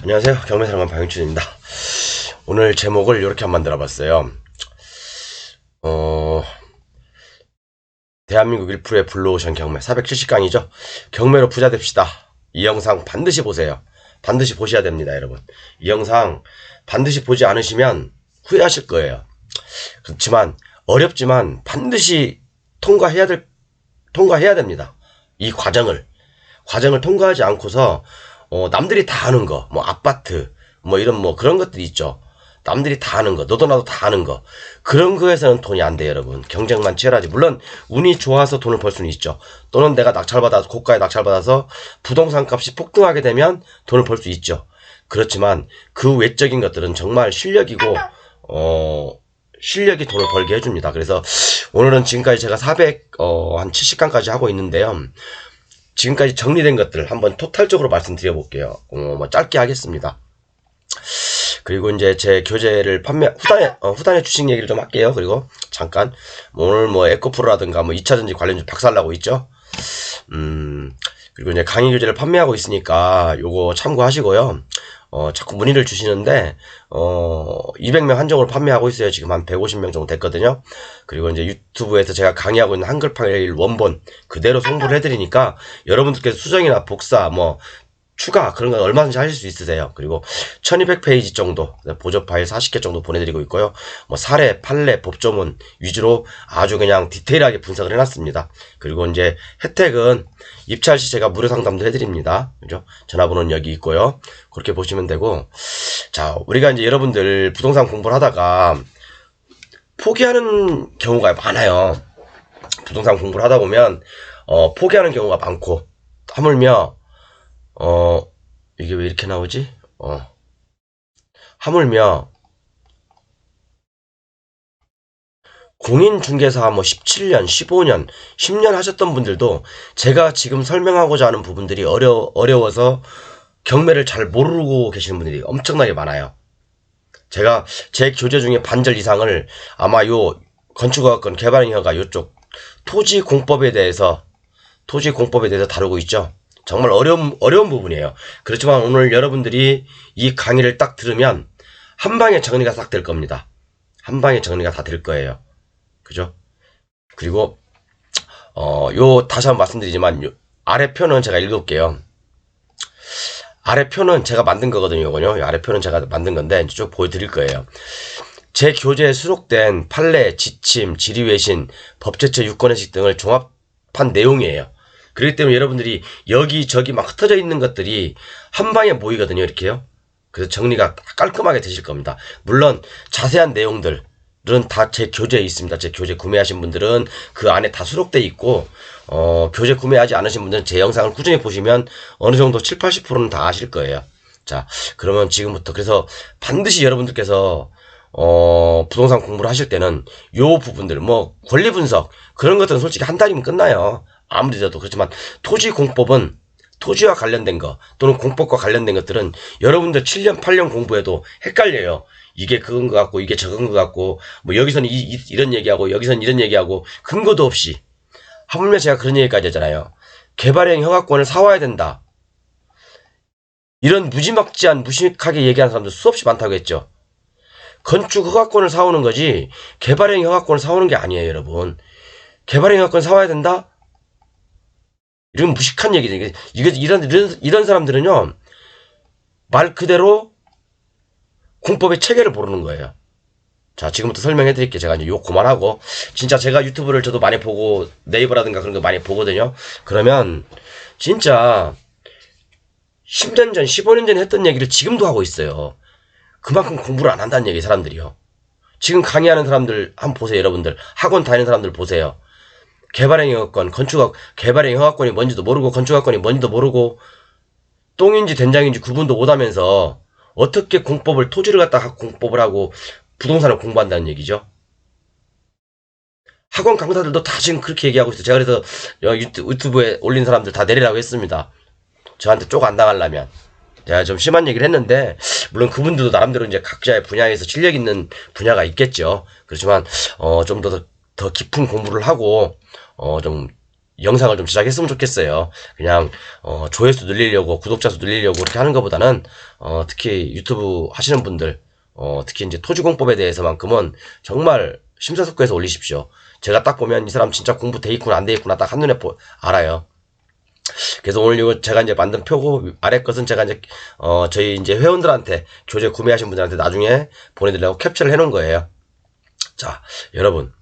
안녕하세요. 경매사랑관 방영춘입니다. 오늘 제목을 이렇게 한번 만들어봤어요. 대한민국 1%의 블루오션 경매 470강이죠. 경매로 부자 됩시다. 이 영상 반드시 보세요. 반드시 보셔야 됩니다, 여러분. 이 영상 반드시 보지 않으시면 후회하실 거예요. 그렇지만 어렵지만 반드시 통과해야 됩니다. 이 과정을 통과하지 않고서 남들이 다 하는 거, 뭐 아파트, 뭐 이런 뭐 그런 것들이 있죠. 남들이 다 하는 거, 너도 나도 다 하는 거. 그런 거에서는 돈이 안 돼요, 여러분. 경쟁만 치열하지. 물론 운이 좋아서 돈을 벌 수는 있죠. 또는 내가 고가에 낙찰받아서 부동산 값이 폭등하게 되면 돈을 벌 수 있죠. 그렇지만 그 외적인 것들은 정말 실력이 돈을 벌게 해줍니다. 그래서 오늘은 지금까지 제가 한 70강까지 하고 있는데요. 지금까지 정리된 것들 한번 토탈적으로 말씀드려 볼게요. 뭐 짧게 하겠습니다. 그리고 이제 제 교재를 후단에 주식 얘기를 좀 할게요. 그리고 잠깐 오늘 뭐 에코프로라든가 뭐 2차전지 관련 박살나고 있죠. 그리고 이제 강의 교재를 판매하고 있으니까 요거 참고하시고요. 자꾸 문의를 주시는데 200명 한정으로 판매하고 있어요. 지금 한 150명 정도 됐거든요. 그리고 이제 유튜브에서 제가 강의하고 있는 한글 파일 원본 그대로 송부를 해드리니까 여러분들께서 수정이나 복사 뭐 추가 그런 건 얼마든지 하실 수 있으세요. 그리고 1200페이지 정도 보조 파일 40개 정도 보내드리고 있고요. 뭐 사례, 판례, 법조문 위주로 아주 그냥 디테일하게 분석을 해놨습니다. 그리고 이제 혜택은 입찰 시 제가 무료 상담도 해드립니다. 그죠? 전화번호는 여기 있고요. 그렇게 보시면 되고, 자, 우리가 이제 여러분들 부동산 공부를 하다가 포기하는 경우가 많아요. 부동산 공부를 하다 보면 포기하는 경우가 많고, 하물며 이게 왜 이렇게 나오지? 하물며 공인중개사 뭐 17년, 15년, 10년 하셨던 분들도 제가 지금 설명하고자 하는 부분들이 어려워서 경매를 잘 모르고 계시는 분들이 엄청나게 많아요. 제가 제 교재 중에 반절 이상을 아마 요 건축허가권 개발행위허가 요쪽 토지공법에 대해서 다루고 있죠. 정말 어려운 부분이에요. 그렇지만 오늘 여러분들이 이 강의를 딱 들으면 한 방에 정리가 싹 될 겁니다. 한 방에 정리가 다 될 거예요. 그죠? 그리고 다시 한번 말씀드리지만 아래 표는 제가 읽을게요. 아래 표는 제가 만든 거거든요. 요거요. 아래 표는 제가 만든 건데 이제 쭉 보여드릴 거예요. 제 교재에 수록된 판례, 지침, 지리외신, 법제처 유권회식 등을 종합한 내용이에요. 그렇기 때문에 여러분들이 여기저기 막 흩어져 있는 것들이 한 방에 모이거든요. 이렇게요. 그래서 정리가 깔끔하게 되실 겁니다. 물론 자세한 내용들은 다 제 교재에 있습니다. 제 교재 구매하신 분들은 그 안에 다 수록되어 있고 교재 구매하지 않으신 분들은 제 영상을 꾸준히 보시면 어느 정도 7, 80%는 다 아실 거예요. 자, 그러면 지금부터 그래서 반드시 여러분들께서 부동산 공부를 하실 때는 요 부분들 뭐 권리 분석 그런 것들은 솔직히 한 달이면 끝나요. 아무리 돼도. 그렇지만 토지공법은 토지와 관련된 거 또는 공법과 관련된 것들은 여러분들 7년 8년 공부해도 헷갈려요. 이게 그건 것 같고 이게 저건 것 같고 뭐 여기서는 이런 얘기하고 여기서는 이런 얘기하고 근거도 없이 하물며 제가 그런 얘기까지 했잖아요. 개발형 허가권을 사와야 된다. 이런 무식하게 얘기하는 사람들 수없이 많다고 했죠. 건축 허가권을 사오는 거지 개발형 허가권을 사오는 게 아니에요, 여러분. 개발형 허가권 사와야 된다? 이런 무식한 얘기죠. 이런 사람들은요, 말 그대로 공법의 체계를 모르는 거예요. 자, 지금부터 설명해 드릴게요. 제가 이제 욕 그만하고, 진짜 제가 유튜브를 저도 많이 보고, 네이버라든가 그런 거 많이 보거든요. 그러면, 진짜, 10년 전, 15년 전에 했던 얘기를 지금도 하고 있어요. 그만큼 공부를 안 한다는 얘기, 사람들이요. 지금 강의하는 사람들 한번 보세요, 여러분들. 학원 다니는 사람들 보세요. 개발행 허가권, 개발행 허가권이 뭔지도 모르고 건축허가권이 뭔지도 모르고 똥인지 된장인지 구분도 못하면서 어떻게 토지를 갖다가 공법을 하고 부동산을 공부한다는 얘기죠. 학원 강사들도 다 지금 그렇게 얘기하고 있어요. 제가 그래서 유튜브에 올린 사람들 다 내리라고 했습니다. 저한테 쪽 안 당하려면. 제가 좀 심한 얘기를 했는데 물론 그분들도 나름대로 이제 각자의 분야에서 실력 있는 분야가 있겠죠. 그렇지만 좀 더 깊은 공부를 하고 좀 영상을 좀 제작했으면 좋겠어요. 그냥 조회수 늘리려고 구독자 수 늘리려고 그렇게 하는 것보다는 특히 유튜브 하시는 분들 특히 이제 토지공법에 대해서만큼은 정말 심사숙고해서 올리십시오. 제가 딱 보면 이 사람 진짜 공부 돼 있구나 안 돼 있구나 딱 한눈에 알아요. 그래서 오늘 이거 제가 이제 만든 표고 아래 것은 제가 이제 저희 이제 회원들한테 교재 구매하신 분들한테 나중에 보내드리려고 캡처를 해놓은 거예요. 자, 여러분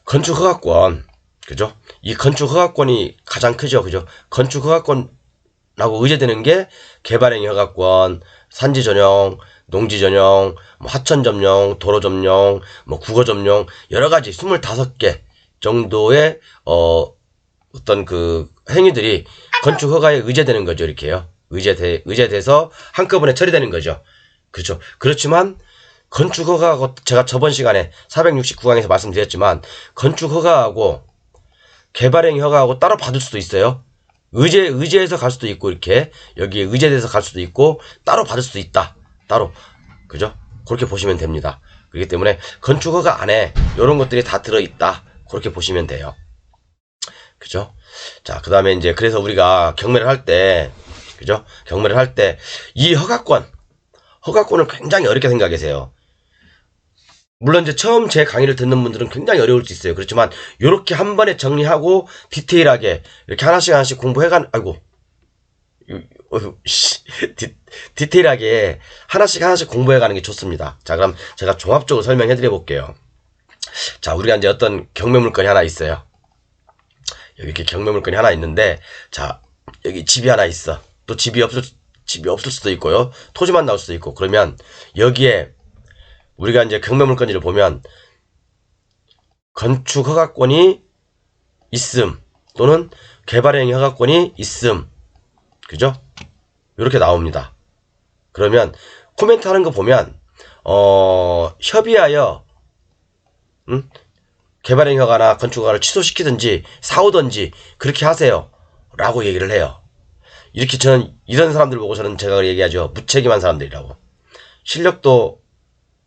건축허가권, 그죠? 이 건축허가권이 가장 크죠, 그죠? 건축허가권하고 의제되는 게 개발행위 허가권, 산지전용, 농지전용, 뭐 하천점용, 도로점용, 뭐 국어점용 여러 가지 25개 정도의 어떤 그 행위들이 건축허가에 의제되는 거죠, 이렇게요. 의제돼서 한꺼번에 처리되는 거죠. 그렇죠. 그렇지만 건축허가하고 제가 저번 시간에 469강에서 말씀드렸지만 건축허가하고 개발행위 허가하고 따로 받을 수도 있어요. 의제해서 갈 수도 있고 이렇게 여기에 의제돼서 갈 수도 있고 따로 받을 수도 있다. 따로 그죠? 그렇게 보시면 됩니다. 그렇기 때문에 건축허가 안에 이런 것들이 다 들어있다. 그렇게 보시면 돼요. 그죠? 자, 그 다음에 이제 그래서 우리가 경매를 할 때 그죠? 경매를 할 때 이 허가권을 굉장히 어렵게 생각하세요. 물론 이제 처음 제 강의를 듣는 분들은 굉장히 어려울 수 있어요. 그렇지만 요렇게 한 번에 정리하고 디테일하게 이렇게 하나씩 공부해간 아이고 디테일하게 하나씩 공부해가는 게 좋습니다. 자, 그럼 제가 종합적으로 설명해 드려 볼게요. 자, 우리가 이제 어떤 경매 물건이 하나 있어요. 여기 이렇게 경매 물건이 하나 있는데 자, 여기 집이 하나 있어. 또 집이 없을 수도 있고요. 토지만 나올 수도 있고. 그러면 여기에 우리가 이제 경매 물건지를 보면 건축 허가권이 있음 또는 개발행위 허가권이 있음, 그죠? 이렇게 나옵니다. 그러면 코멘트 하는 거 보면 협의하여 개발행위 허가나 건축 허가를 취소시키든지 사오든지 그렇게 하세요 라고 얘기를 해요. 이렇게 저는 이런 사람들 보고 저는 제가 얘기하죠. 무책임한 사람들이라고. 실력도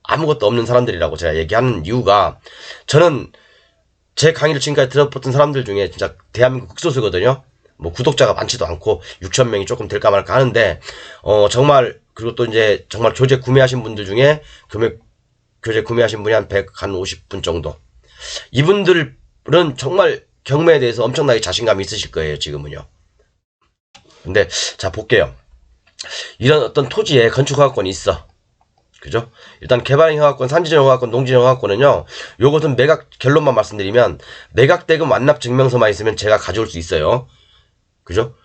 아무것도 없는 사람들이라고 제가 얘기하는 이유가 저는 제 강의를 지금까지 들어봤던 사람들 중에 진짜 대한민국 극소수거든요. 뭐 구독자가 많지도 않고 6,000명이 조금 될까 말까 하는데 정말 그리고 또 이제 정말 교재 구매하신 분들 중에 교재 구매하신 분이 한 150분 정도. 이분들은 정말 경매에 대해서 엄청나게 자신감이 있으실 거예요, 지금은요. 근데 자 볼게요. 이런 어떤 토지에 건축허가권이 있어. 그죠? 일단 개발행위 허가권, 산지전용 허가권, 농지전용 허가권은요. 요것은 매각 결론만 말씀드리면 매각대금 완납 증명서만 있으면 제가 가져올 수 있어요. 그죠?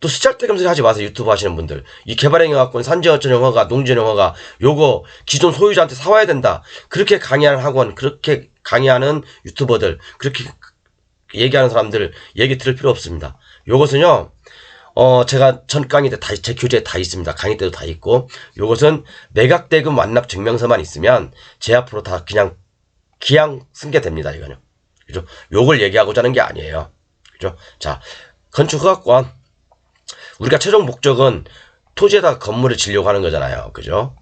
또 쓰잘데기 없는 소리 하지 마세요. 유튜브 하시는 분들. 이 개발행위 허가권, 산지전용 허가, 농지전용 허가 요거 기존 소유자한테 사와야 된다. 그렇게 강의하는 학원, 그렇게 강의하는 유튜버들, 그렇게 얘기하는 사람들 얘기 들을 필요 없습니다. 요것은요. 제가 전 강의 때 제 교재에 다 있습니다. 강의 때도 다 있고, 요것은 매각대금 완납 증명서만 있으면 제 앞으로 다 그냥 기양 승계됩니다. 이거는. 그죠? 요걸 얘기하고자 하는 게 아니에요. 그죠? 자, 건축허가권. 우리가 최종 목적은 토지에다 건물을 지려고 하는 거잖아요. 그죠?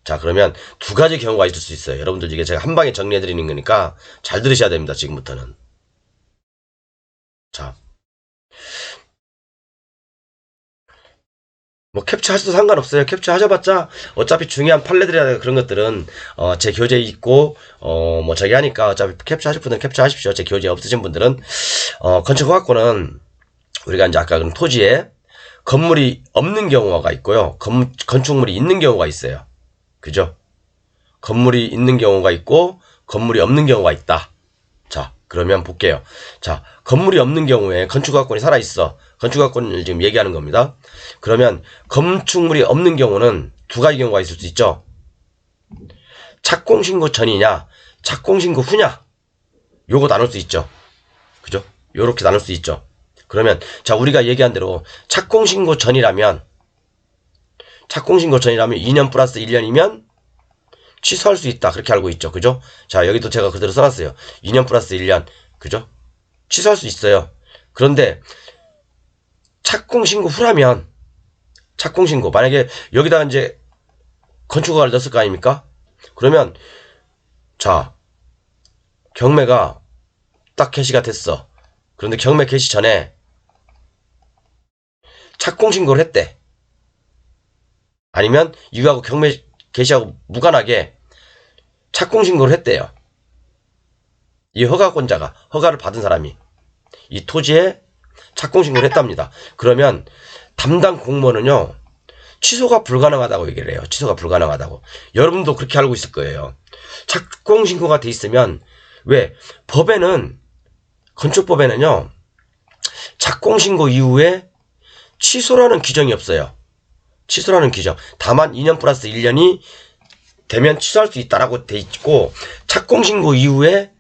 자, 그러면 두 가지 경우가 있을 수 있어요. 여러분들 이게 제가 한 방에 정리해드리는 거니까 잘 들으셔야 됩니다. 지금부터는. 자. 뭐 캡처 하셔도 상관없어요. 캡처 하셔봤자 어차피 중요한 판례들이나 그런 것들은 제 교재에 있고 뭐 저기 하니까 어차피 캡처 하실 분들은 캡처 하십시오. 제 교재 없으신 분들은 건축허가권은 우리가 이제 아까 그런 토지에 건물이 없는 경우가 있고요. 건축물이 있는 경우가 있어요. 그죠? 건물이 있는 경우가 있고 건물이 없는 경우가 있다. 자, 그러면 볼게요. 자, 건물이 없는 경우에 건축허가권이 살아있어. 건축허가권을 지금 얘기하는 겁니다. 그러면 건축물이 없는 경우는 두 가지 경우가 있을 수 있죠. 착공신고 전이냐, 착공신고 후냐. 요거 나눌 수 있죠. 그죠? 요렇게 나눌 수 있죠. 그러면 자, 우리가 얘기한 대로 착공신고 전이라면 2년 플러스 1년이면 취소할 수 있다. 그렇게 알고 있죠. 그죠? 자, 여기도 제가 그대로 써놨어요. 2년 플러스 1년. 그죠? 취소할 수 있어요. 그런데 착공신고 후라면 착공신고 만약에 여기다가 이제 건축허가를 넣었을 거 아닙니까? 그러면 자, 경매가 딱 개시가 됐어. 그런데 경매 개시 전에 착공신고를 했대. 아니면 이거하고 경매 개시하고 무관하게 착공신고를 했대요. 이 허가권자가, 허가를 받은 사람이 이 토지에 착공신고를 했답니다. 그러면 담당 공무원은요, 취소가 불가능하다고 얘기를 해요. 취소가 불가능하다고. 여러분도 그렇게 알고 있을 거예요. 착공신고가 돼 있으면, 왜? 법에는, 건축법에는요, 착공신고 이후에 취소라는 규정이 없어요. 취소라는 규정. 다만 2년 플러스 1년이 되면 취소할 수 있다라고 돼 있고, 착공신고 이후에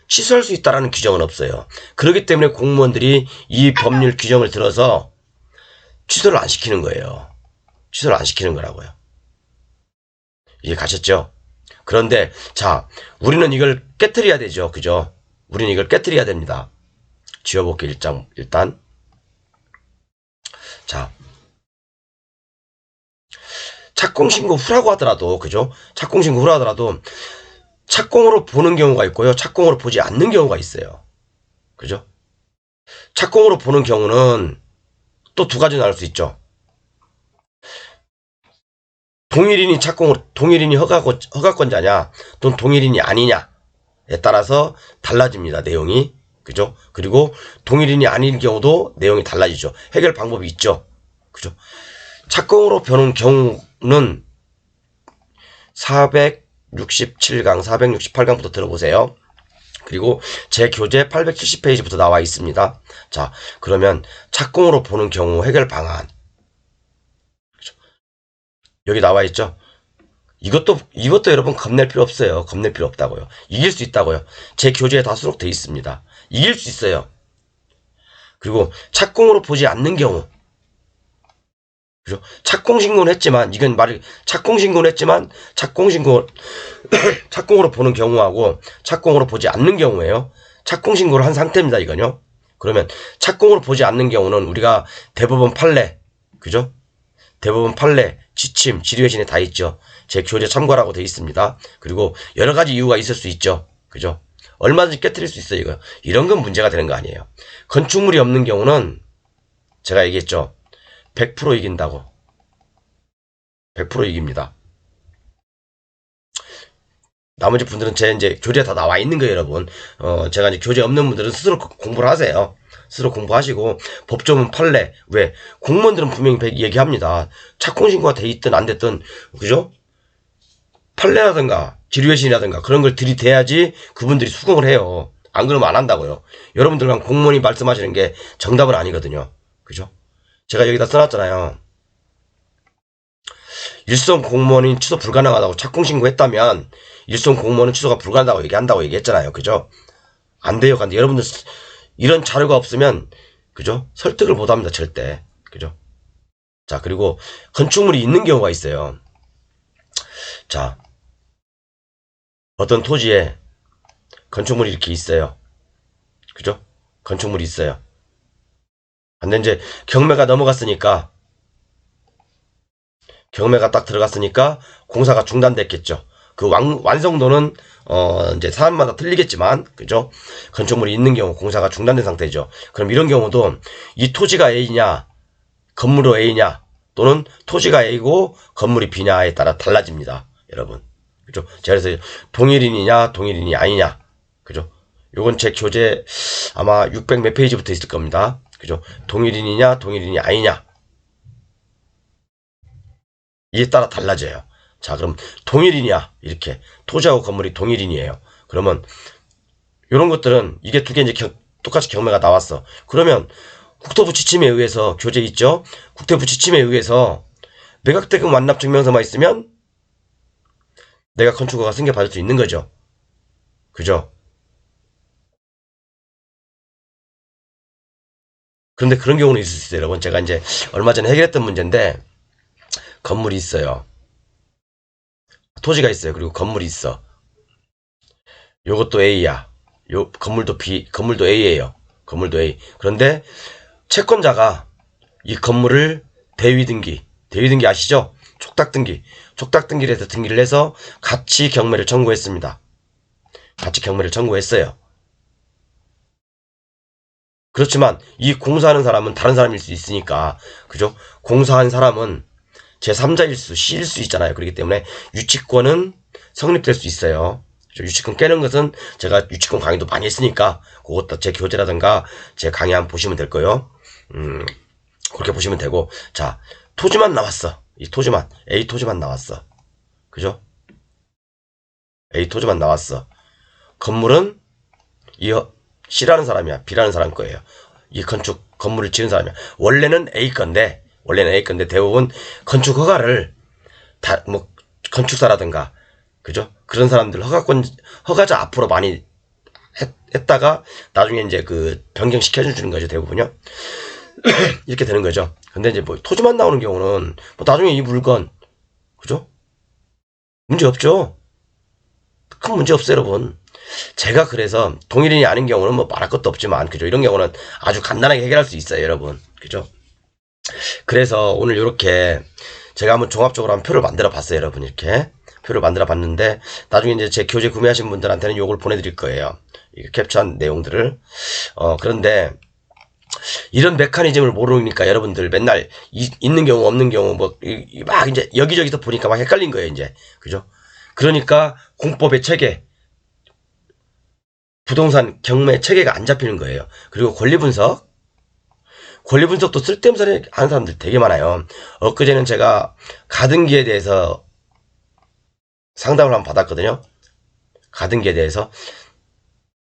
취소할 수 있다라는 규정은 없어요. 그렇기 때문에 공무원들이 이 법률 규정을 들어서 취소를 안 시키는 거예요. 취소를 안 시키는 거라고요. 이해 가셨죠? 그런데 자, 우리는 이걸 깨트려야 되죠. 그죠? 우리는 이걸 깨트려야 됩니다. 지워볼게요. 일단 자, 착공신고 후라고 하더라도, 그죠? 착공신고 후라 하더라도 착공으로 보는 경우가 있고요. 착공으로 보지 않는 경우가 있어요. 그죠? 착공으로 보는 경우는 또 두 가지 나올 수 있죠. 동일인이 허가권자냐, 또는 동일인이 아니냐에 따라서 달라집니다. 내용이. 그죠? 그리고 동일인이 아닌 경우도 내용이 달라지죠. 해결 방법이 있죠. 그죠? 착공으로 보는 경우는 467강, 468강부터 들어보세요. 그리고 제 교재 870페이지부터 나와 있습니다. 자, 그러면 착공으로 보는 경우 해결 방안. 그렇죠? 여기 나와 있죠? 이것도 여러분 겁낼 필요 없어요. 겁낼 필요 없다고요. 이길 수 있다고요. 제 교재에 다 수록되어 있습니다. 이길 수 있어요. 그리고 착공으로 보지 않는 경우. 그죠? 착공신고는 했지만, 착공신고는 했지만, 착공으로 보는 경우하고, 착공으로 보지 않는 경우예요. 착공신고를 한 상태입니다, 이건요. 그러면, 착공으로 보지 않는 경우는 우리가 대법원 판례, 그죠? 대법원 판례, 지침, 질의회신에 다 있죠. 제 교재 참고라고 되어 있습니다. 그리고 여러 가지 이유가 있을 수 있죠. 그죠? 얼마든지 깨트릴 수 있어요, 이거. 이런 건 문제가 되는 거 아니에요. 건축물이 없는 경우는, 제가 얘기했죠. 100% 이긴다고. 100% 이깁니다. 나머지 분들은 제 이제 교재에 다 나와 있는 거예요, 여러분. 제가 이제 교재 없는 분들은 스스로 공부를 하세요. 스스로 공부하시고, 법조문 판례. 왜? 공무원들은 분명히 얘기합니다. 착공신고가 돼 있든 안 됐든, 그죠? 판례라든가, 지류회신이라든가, 그런 걸 들이대야지 그분들이 수긍을 해요. 안 그러면 안 한다고요. 여러분들과 공무원이 말씀하시는 게 정답은 아니거든요. 그죠? 제가 여기다 써놨잖아요. 일선 공무원인 취소 불가능하다고 착공신고했다면 일선 공무원은 취소가 불가능하다고 얘기했잖아요. 그죠? 안 돼요. 근데 여러분들 이런 자료가 없으면, 그죠? 설득을 못 합니다. 절대. 그죠? 자, 그리고 건축물이 있는 경우가 있어요. 자, 어떤 토지에 건축물이 이렇게 있어요. 그죠? 건축물이 있어요. 근데 이제 경매가 넘어갔으니까, 경매가 딱 들어갔으니까 공사가 중단됐겠죠. 그 완성도는 이제 사람마다 틀리겠지만, 그죠? 건축물이 있는 경우 공사가 중단된 상태죠. 그럼 이런 경우도 이 토지가 A냐, 건물로 A냐, 또는 토지가 A고 건물이 B냐에 따라 달라집니다. 여러분. 그죠? 그래서 동일인이냐, 동일인이 아니냐. 그죠? 요건 제 교재 아마 600 몇 페이지부터 있을 겁니다. 그죠? 동일인이냐, 동일인이 아니냐. 이에 따라 달라져요. 자, 그럼 동일인이야. 이렇게 토지하고 건물이 동일인이에요. 그러면 이런 것들은 이게 두 개 이제 똑같이 경매가 나왔어. 그러면 국토부 지침에 의해서 교재 있죠? 국토부 지침에 의해서 매각대금 완납 증명서만 있으면 내가 건축허가 승계받을 수 있는 거죠. 그죠? 그런데 그런 경우는 있을 수 있어요, 여러분. 제가 이제 얼마 전에 해결했던 문제인데, 건물이 있어요. 토지가 있어요. 그리고 건물이 있어. 요것도 A야. 요 건물도 건물도 A예요. 건물도 A. 그런데 채권자가 이 건물을 대위등기 아시죠? 촉탁등기를 해서 등기를 해서 같이 경매를 청구했습니다. 같이 경매를 청구했어요. 그렇지만 이 공사하는 사람은 다른 사람일 수 있으니까, 그죠? 공사한 사람은 제3자일 수, C일 수 있잖아요. 그렇기 때문에 유치권은 성립될 수 있어요. 유치권 깨는 것은 제가 유치권 강의도 많이 했으니까 그것도 제 교재라든가 제 강의 한번 보시면 될 거예요. 그렇게 보시면 되고, 자, 토지만 나왔어. 이 토지만, A 토지만 나왔어. 그죠? A 토지만 나왔어. 건물은 이 C라는 사람이야, B라는 사람 거예요. 이 건물을 지은 사람이야. 원래는 A 건데 대부분 건축 허가를 건축사라든가, 그죠? 그런 사람들 허가자 앞으로 많이 했다가 나중에 이제 그 변경시켜주는 거죠, 대부분요. 이렇게 되는 거죠. 근데 이제 뭐 토지만 나오는 경우는 뭐 나중에 이 물건, 그죠? 문제 없죠. 큰 문제 없어요, 여러분. 제가 그래서 동일인이 아닌 경우는 뭐 말할 것도 없지만, 그죠? 이런 경우는 아주 간단하게 해결할 수 있어요, 여러분. 그죠? 그래서 오늘 이렇게 제가 한번 종합적으로 한 표를 만들어 봤어요, 여러분. 이렇게 표를 만들어 봤는데 나중에 이제 제 교재 구매하신 분들한테는 요걸 보내드릴 거예요. 캡처한 내용들을. 그런데 이런 메커니즘을 모르니까 여러분들 맨날 있는 경우 없는 경우 막 이제 여기저기서 보니까 막 헷갈린 거예요, 이제. 그죠? 그러니까 공법의 체계, 부동산 경매 체계가 안 잡히는 거예요. 그리고 권리 분석도 쓸데없는 소리 하는 사람들 되게 많아요. 엊그제는 제가 가등기에 대해서 상담을 한번 받았거든요. 가등기에 대해서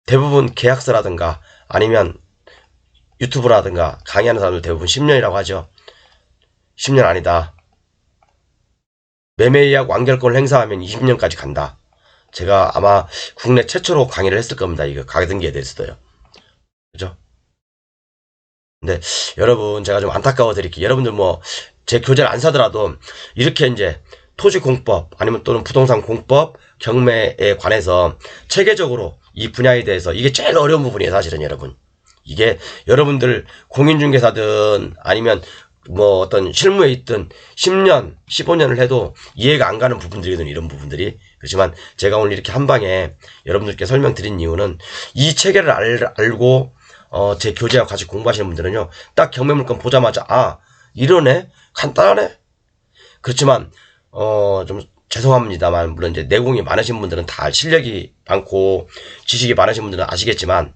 대부분 계약서라든가 아니면 유튜브라든가 강의하는 사람들 대부분 10년이라고 하죠. 10년 아니다. 매매예약 완결권을 행사하면 20년까지 간다. 제가 아마 국내 최초로 강의를 했을 겁니다. 이거 가등기에 대해서도요. 그죠? 근데 여러분, 제가 좀 안타까워 드릴게요. 여러분들 뭐 제 교재를 안 사더라도 이렇게 이제 토지공법 아니면 또는 부동산 공법 경매에 관해서 체계적으로 이 분야에 대해서, 이게 제일 어려운 부분이에요, 사실은. 여러분, 이게 여러분들 공인중개사든 아니면 뭐 어떤 실무에 있든 10년 15년을 해도 이해가 안 가는 부분들이거든, 이런 부분들이. 그렇지만 제가 오늘 이렇게 한 방에 여러분들께 설명드린 이유는 이 체계를 알고 제 교재와 같이 공부하시는 분들은요, 딱 경매물건 보자마자 이러네, 간단하네. 그렇지만 좀 죄송합니다만, 물론 이제 내공이 많으신 분들은 다 실력이 많고 지식이 많으신 분들은 아시겠지만,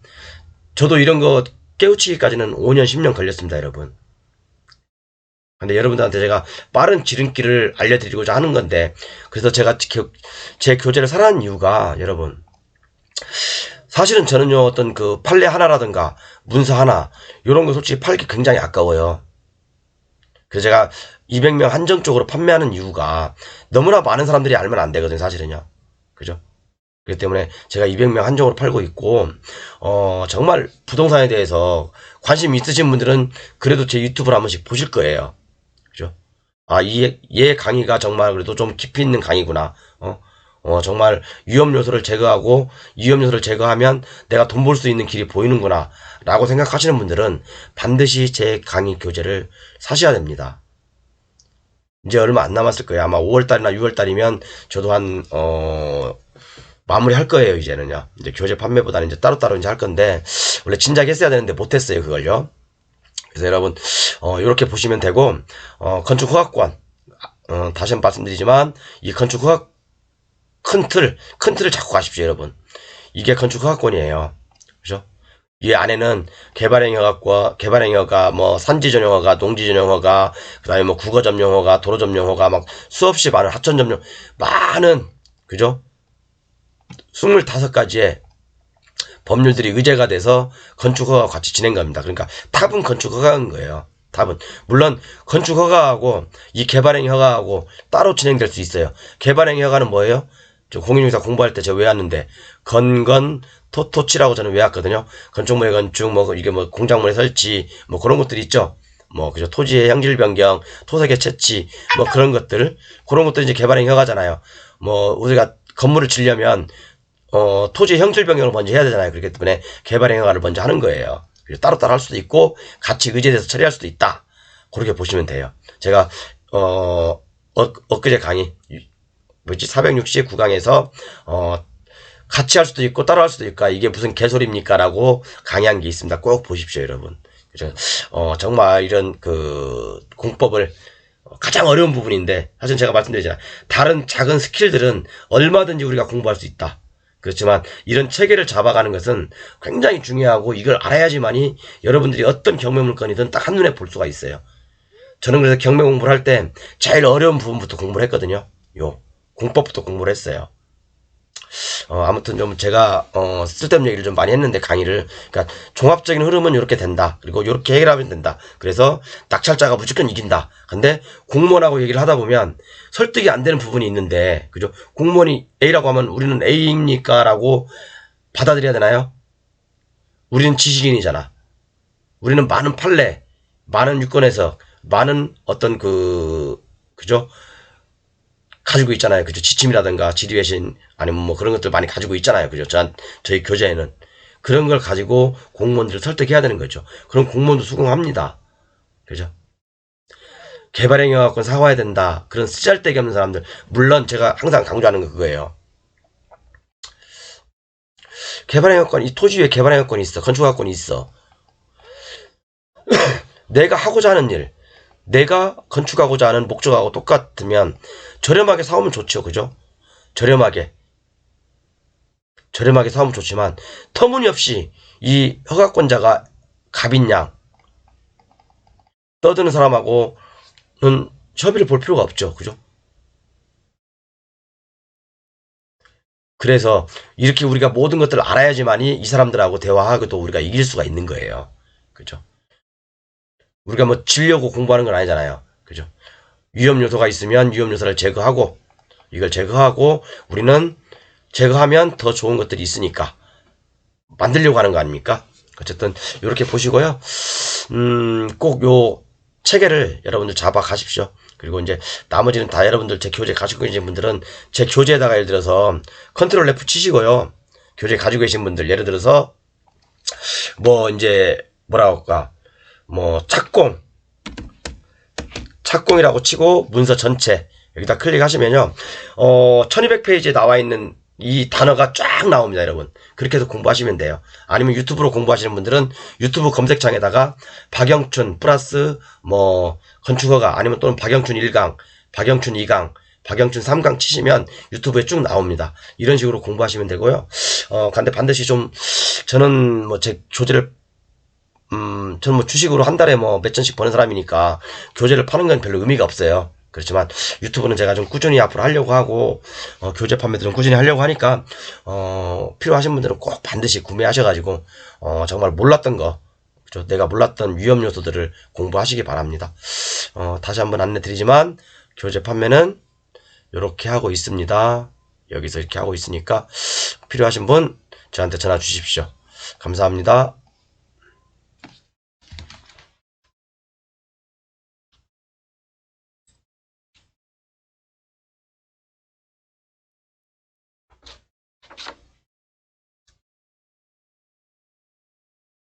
저도 이런 거 깨우치기까지는 5년 10년 걸렸습니다, 여러분. 근데 여러분들한테 제가 빠른 지름길을 알려드리고자 하는 건데, 그래서 제가 제 교재를 사랑하는 이유가, 여러분, 사실은 저는요, 어떤 그 판례 하나라든가 문서 하나 이런 거 솔직히 팔기 굉장히 아까워요. 그래서 제가 200명 한정적으로 판매하는 이유가 너무나 많은 사람들이 알면 안 되거든요, 사실은요. 그죠? 그렇기 때문에 제가 200명 한정으로 팔고 있고, 정말 부동산에 대해서 관심 있으신 분들은 그래도 제 유튜브를 한 번씩 보실 거예요. 그죠? 얘 강의가 정말 그래도 좀 깊이 있는 강의구나. 정말 위험 요소를 제거하고, 위험 요소를 제거하면 내가 돈 벌 수 있는 길이 보이는구나 라고 생각하시는 분들은 반드시 제 강의 교재를 사셔야 됩니다. 이제 얼마 안 남았을 거예요. 아마 5월달이나 6월달이면 저도 마무리 할 거예요, 이제는요. 이제 교재 판매보다는 이제 따로따로 이제 할 건데, 원래 진작 했어야 되는데 못했어요, 그걸요. 그래서 여러분, 이렇게 보시면 되고, 건축허가권, 다시 한번 말씀드리지만, 이 건축허가 큰 틀을 잡고 가십시오, 여러분. 이게 건축허가권이에요. 그죠? 이 안에는 개발행위허가, 뭐, 산지전용허가, 농지전용허가, 그 다음에 뭐, 국어점용허가, 도로점용허가, 막, 수없이 많은 하천점용, 많은, 그죠? 25가지의 법률들이 의제가 돼서 건축허가와 같이 진행 겁니다. 그러니까 답은 건축허가인 거예요. 답은. 물론, 건축허가하고 이 개발행위허가하고 따로 진행될 수 있어요. 개발행위허가는 뭐예요? 저 공인중개사 공부할 때 제가 외웠는데, 토치라고 저는 외웠거든요. 건축물의 건축, 뭐, 이게 뭐, 공작물의 설치, 뭐, 그런 것들이 있죠. 뭐, 그죠. 토지의 형질 변경, 토색의 채취, 뭐, 그런 것들. 그런 것들이 이제 개발행위 허가잖아요. 뭐, 우리가 건물을 지려면, 토지의 형질 변경을 먼저 해야 되잖아요. 그렇기 때문에 개발행위 허가를 먼저 하는 거예요. 그래서 따로따로 할 수도 있고, 같이 의제돼서 처리할 수도 있다. 그렇게 보시면 돼요. 제가, 엊그제 강의, 469강에서, 같이 할 수도 있고 따로 할 수도 있고 이게 무슨 개소리입니까? 라고 강의한 게 있습니다. 꼭 보십시오, 여러분. 그죠? 정말 이런 그 공법을 가장 어려운 부분인데 사실 제가 말씀드리잖아요. 다른 작은 스킬들은 얼마든지 우리가 공부할 수 있다. 그렇지만 이런 체계를 잡아가는 것은 굉장히 중요하고 이걸 알아야지만이 여러분들이 어떤 경매 물건이든 딱 한눈에 볼 수가 있어요. 저는 그래서 경매 공부를 할 때 제일 어려운 부분부터 공부를 했거든요. 요 공법부터 공부를 했어요. 아무튼 좀 제가 쓸데없는 얘기를 좀 많이 했는데 강의를 그러니까 종합적인 흐름은 이렇게 된다. 그리고 이렇게 해결하면 된다. 그래서 낙찰자가 무조건 이긴다. 근데 공무원하고 얘기를 하다 보면 설득이 안 되는 부분이 있는데 그죠? 공무원이 A라고 하면 우리는 A입니까? 라고 받아들여야 되나요? 우리는 지식인이잖아. 우리는 많은 판례, 많은 유권에서 많은 어떤 그죠? 가지고 있잖아요. 그죠? 지침이라든가 지리외신 아니면 뭐 그런 것들 많이 가지고 있잖아요. 그죠? 저희 교재에는. 그런 걸 가지고 공무원들을 설득해야 되는 거죠. 그럼 공무원도 수긍합니다. 그죠? 개발행위학권 사과해야 된다. 그런 쓰잘데기 없는 사람들. 물론 제가 항상 강조하는 거 그거예요. 개발행위권, 이 토지 위에 개발행위권이 있어. 건축학권이 있어. 내가 하고자 하는 일, 내가 건축하고자 하는 목적하고 똑같으면 저렴하게 사오면 좋죠. 그죠? 저렴하게 사오면 좋지만 터무니없이 이 허가권자가 갑인양 떠드는 사람하고는 협의를 볼 필요가 없죠. 그죠? 그래서 이렇게 우리가 모든 것들을 알아야지만이 이 사람들하고 대화하고 또 우리가 이길 수가 있는 거예요. 그죠? 우리가 뭐 지려고 공부하는 건 아니잖아요. 그죠? 위험 요소가 있으면 위험 요소를 제거하고 이걸 제거하고 우리는 제거하면 더 좋은 것들이 있으니까 만들려고 하는 거 아닙니까? 어쨌든 이렇게 보시고요. 꼭 요 체계를 여러분들 잡아 가십시오. 그리고 이제 나머지는 다 여러분들 제 교재 가지고 계신 분들은 제 교재에다가 예를 들어서 컨트롤 F 치시고요. 교재 가지고 계신 분들 예를 들어서 뭐 이제 뭐라고 할까 뭐 착공이라고 치고 문서 전체 여기다 클릭하시면요 1200페이지에 나와 있는 이 단어가 쫙 나옵니다. 여러분 그렇게 해서 공부하시면 돼요. 아니면 유튜브로 공부하시는 분들은 유튜브 검색창에다가 박영춘 플러스 뭐 건축허가 아니면 또는 박영춘 1강 박영춘 2강 박영춘 3강 치시면 유튜브에 쭉 나옵니다. 이런 식으로 공부하시면 되고요. 근데 반드시 좀 저는 뭐 제 교재를 저는 뭐 주식으로 한 달에 뭐 몇 천씩 버는 사람이니까 교재를 파는 건 별로 의미가 없어요. 그렇지만 유튜브는 제가 좀 꾸준히 앞으로 하려고 하고 교재 판매도 좀 꾸준히 하려고 하니까 필요하신 분들은 꼭 반드시 구매하셔가지고 정말 몰랐던 거 그렇죠? 내가 몰랐던 위험 요소들을 공부하시기 바랍니다. 다시 한번 안내 드리지만 교재 판매는 이렇게 하고 있습니다. 여기서 이렇게 하고 있으니까 필요하신 분 저한테 전화 주십시오. 감사합니다.